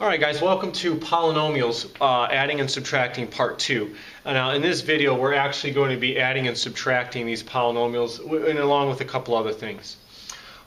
Alright guys, welcome to Polynomials, adding and subtracting part 2. Now in this video we're actually going to be adding and subtracting these polynomials and along with a couple other things.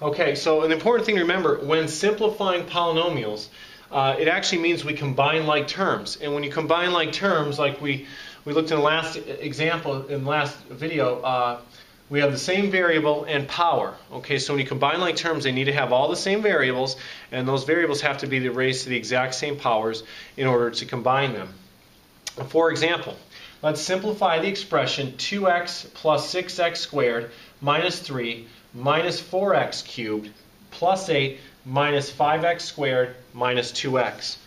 Okay, so an important thing to remember, when simplifying polynomials, it actually means we combine like terms. And when you combine like terms, like we looked in the last example, in the last video, we have the same variable and power. Okay, so when you combine like terms, they need to have all the same variables, and those variables have to be raised to the exact same powers in order to combine them. For example, let's simplify the expression 2x plus 6x squared minus 3 minus 4x cubed plus 8 minus 5x squared minus 2x.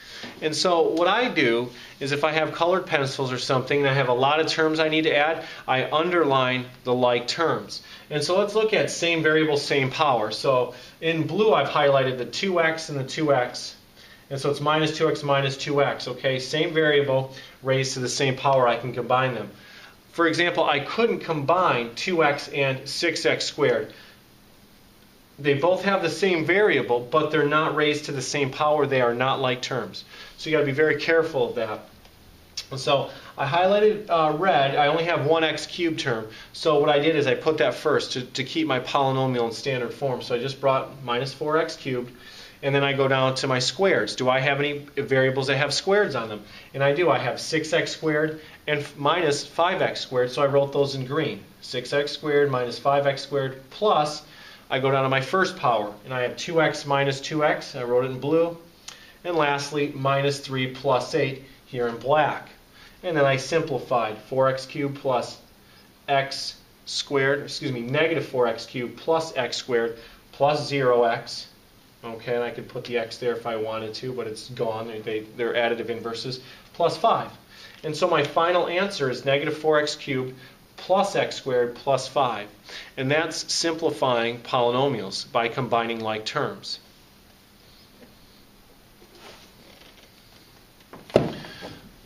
And so what I do is if I have colored pencils or something and I have a lot of terms I need to add, I underline the like terms. And so let's look at same variable, same power. So in blue I've highlighted the 2x and the 2x. And so it's minus 2x minus 2x. Okay, same variable raised to the same power, I can combine them. For example, I couldn't combine 2x and 6x squared. They both have the same variable, but they're not raised to the same power. They are not like terms. So you got to be very careful of that. And so I highlighted red. I only have one x cubed term. So what I did is I put that first to keep my polynomial in standard form. So I just brought minus 4x cubed, and then I go down to my squareds. Do I have any variables that have squareds on them? And I do. I have 6x squared and minus 5x squared, so I wrote those in green. 6x squared minus 5x squared plus, I go down to my first power, and I have 2x minus 2x, I wrote it in blue. And lastly, minus 3 plus 8 here in black. And then I simplified 4x cubed plus x squared, negative 4x cubed plus x squared plus 0x. Okay, and I could put the x there if I wanted to, but it's gone. They're additive inverses, plus 5. And so my final answer is negative 4x cubed plus x squared plus 5. And that's simplifying polynomials by combining like terms.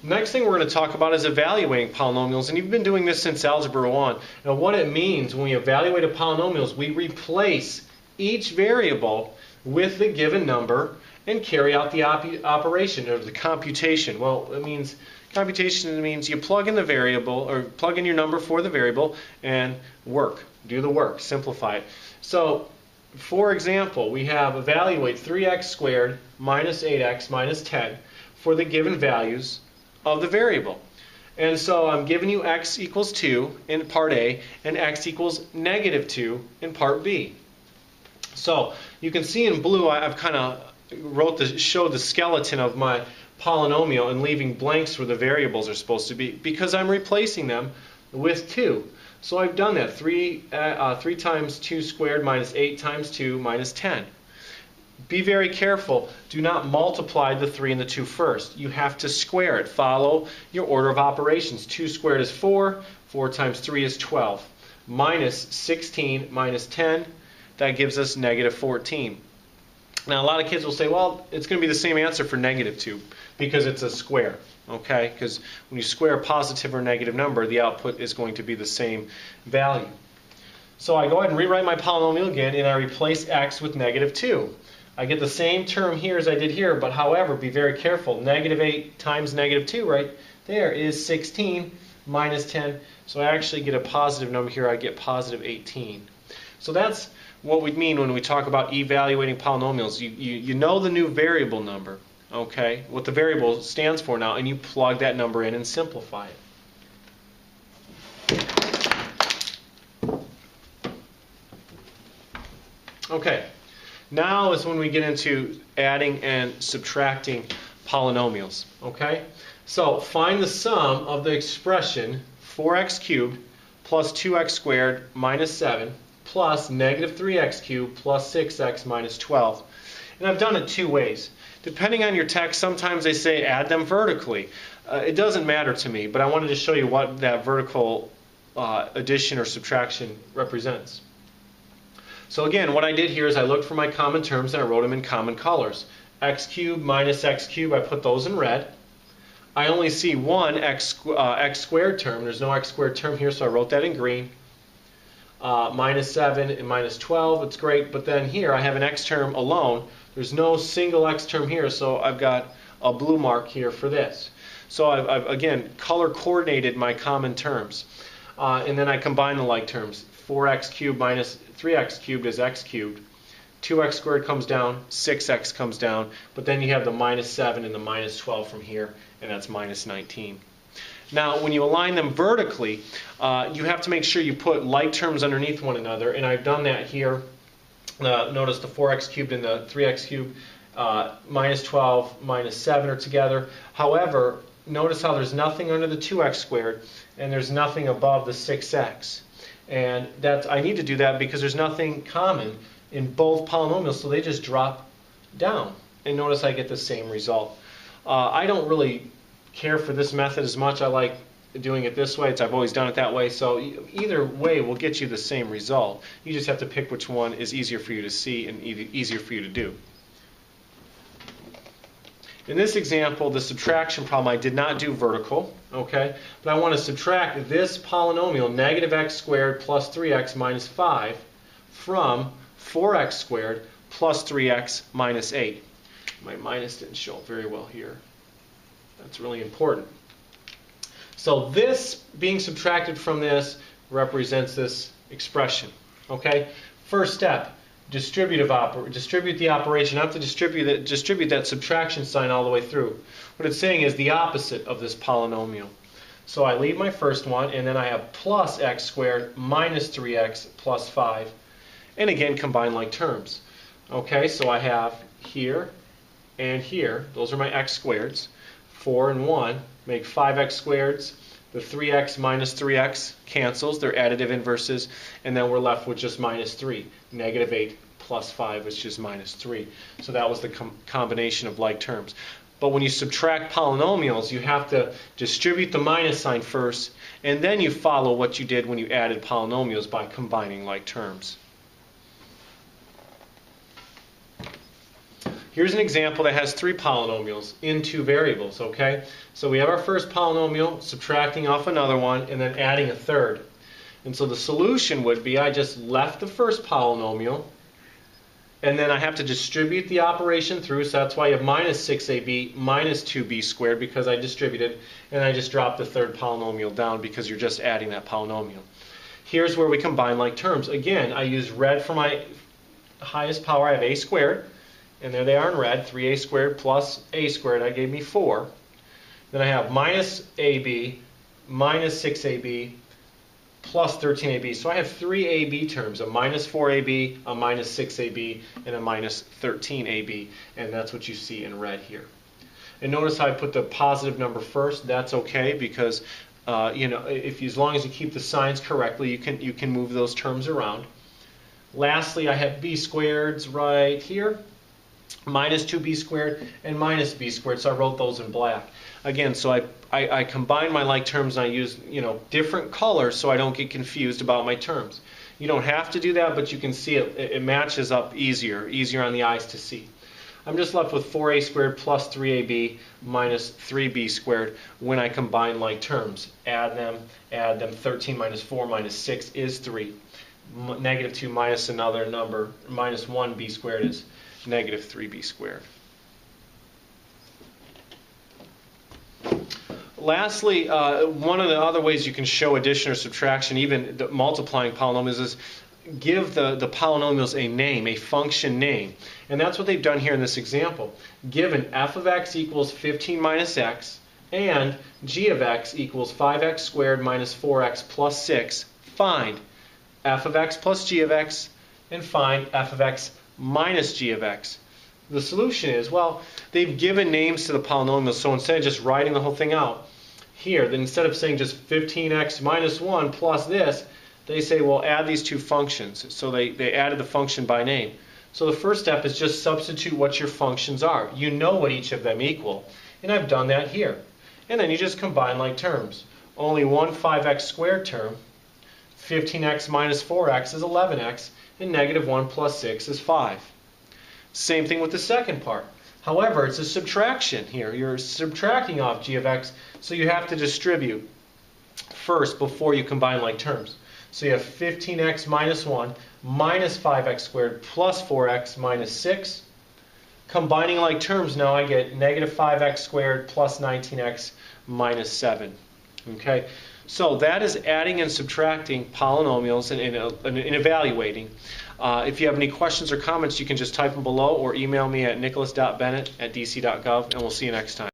Next thing we're going to talk about is evaluating polynomials, and you've been doing this since Algebra 1. Now what it means when we evaluate a polynomial is we replace each variable with the given number and carry out the operation, or the computation. Well, it means computation means you plug in the variable, or plug in your number for the variable, and work. Do the work. Simplify it. So, for example, we have evaluate 3x squared minus 8x minus 10 for the given values of the variable. And so I'm giving you x equals 2 in part A and x equals negative 2 in part B. So you can see in blue I've kind of showed the skeleton of my polynomial and leaving blanks where the variables are supposed to be because I'm replacing them with 2. So I've done that. 3 times 2 squared minus 8 times 2 minus 10. Be very careful. Do not multiply the 3 and the 2 first. You have to square it. Follow your order of operations. 2 squared is 4. 4 times 3 is 12. Minus 16 minus 10. That gives us negative 14. Now a lot of kids will say, well, it's going to be the same answer for negative 2 because it's a square. Okay? Because when you square a positive or negative number, the output is going to be the same value. So I go ahead and rewrite my polynomial again, and I replace x with negative 2. I get the same term here as I did here, but however, be very careful. Negative 8 times negative 2 right there is 16 minus 10. So I actually get a positive number here. I get positive 18. So that's what we mean when we talk about evaluating polynomials. You know the new variable number, okay, what the variable stands for now, and you plug that number in and simplify it. Okay, now is when we get into adding and subtracting polynomials. Okay, so find the sum of the expression 4x cubed plus 2x squared minus 7 plus negative 3x cubed plus 6x minus 12. And I've done it two ways. Depending on your text, sometimes they say add them vertically. It doesn't matter to me, but I wanted to show you what that vertical addition or subtraction represents. So again, what I did here is I looked for my common terms and I wrote them in common colors. X cubed minus x cubed, I put those in red. I only see one x squared term. There's no x squared term here, so I wrote that in green. Minus 7 and minus 12, it's great, but then here I have an x term alone. There's no single x term here, so I've got a blue mark here for this. So I've again color coordinated my common terms. And then I combine the like terms. 4x cubed minus 3x cubed is x cubed. 2x squared comes down, 6x comes down, but then you have the minus 7 and the minus 12 from here, and that's minus 19. Now, when you align them vertically, you have to make sure you put like terms underneath one another, and I've done that here. Notice the 4x cubed and the 3x cubed, minus 12, minus 7 are together. However, notice how there's nothing under the 2x squared, and there's nothing above the 6x. And I need to do that because there's nothing common in both polynomials, so they just drop down. And notice I get the same result. I don't really care for this method as much. I like doing it this way. I've always done it that way. So either way will get you the same result. You just have to pick which one is easier for you to see and easier for you to do. In this example, the subtraction problem, I did not do vertical, okay? But I want to subtract this polynomial, negative x squared plus 3x minus 5, from 4x squared plus 3x minus 8. My minus didn't show up very well here. That's really important. So this being subtracted from this represents this expression, okay? First step. Distribute the operation. I have to distribute that subtraction sign all the way through. What it's saying is the opposite of this polynomial. So I leave my first one, and then I have plus x squared minus 3x plus 5. And again, combine like terms. Okay, so I have here and here. Those are my x squareds. 4 and 1 make 5x squareds. The 3x minus 3x cancels. They're additive inverses. And then we're left with just minus 3. Negative 8 plus 5, which is minus 3. So that was the combination of like terms. But when you subtract polynomials, you have to distribute the minus sign first, and then you follow what you did when you added polynomials by combining like terms. Here's an example that has 3 polynomials in 2 variables, okay? So we have our first polynomial, subtracting off another one, and then adding a third. And so the solution would be I just left the first polynomial, and then I have to distribute the operation through, so that's why you have minus 6ab minus 2b squared, because I distributed, and I just dropped the third polynomial down because you're just adding that polynomial. Here's where we combine like terms. Again, I use red for my highest power. I have a squared. And there they are in red, 3a squared plus a squared, that gave me 4. Then I have minus ab minus 6ab plus 13ab. So I have 3 ab terms, a minus 4ab, a minus 6ab, and a minus 13ab. And that's what you see in red here. And notice how I put the positive number first. That's okay because as long as you keep the signs correctly, you can move those terms around. Lastly, I have b squareds right here. Minus 2b squared and minus b squared, so I wrote those in black. Again, so I combine my like terms and I use different colors so I don't get confused about my terms. You don't have to do that, but you can see it matches up easier on the eyes to see. I'm just left with 4a squared plus 3ab minus 3b squared when I combine like terms. Add them. 13 minus 4 minus 6 is 3. Negative 2 minus another number, minus 1b squared is negative 3b squared. Lastly, one of the other ways you can show addition or subtraction, even multiplying polynomials, is give the polynomials a name, a function name. And that's what they've done here in this example. Given f of x equals 15 minus x and g of x equals 5x squared minus 4x plus 6, find f of x plus g of x and find f of x minus g of x. The solution is, well, they've given names to the polynomials, so instead of just writing the whole thing out here, then instead of saying just 15x minus 1 plus this, they say, well, add these 2 functions. So they added the function by name. So the first step is just substitute what your functions are. You know what each of them equal, and I've done that here. And then you just combine like terms. Only one 5x squared term, 15x minus 4x is 11x, and negative 1 plus 6 is 5. Same thing with the second part. However, it's a subtraction here. You're subtracting off g of x, so you have to distribute first before you combine like terms. So you have 15x minus 1 minus 5x squared plus 4x minus 6. Combining like terms now, I get negative 5x squared plus 19x minus 7. Okay, so that is adding and subtracting polynomials and evaluating. If you have any questions or comments, you can just type them below or email me at nicholas.bennett@dc.gov, and we'll see you next time.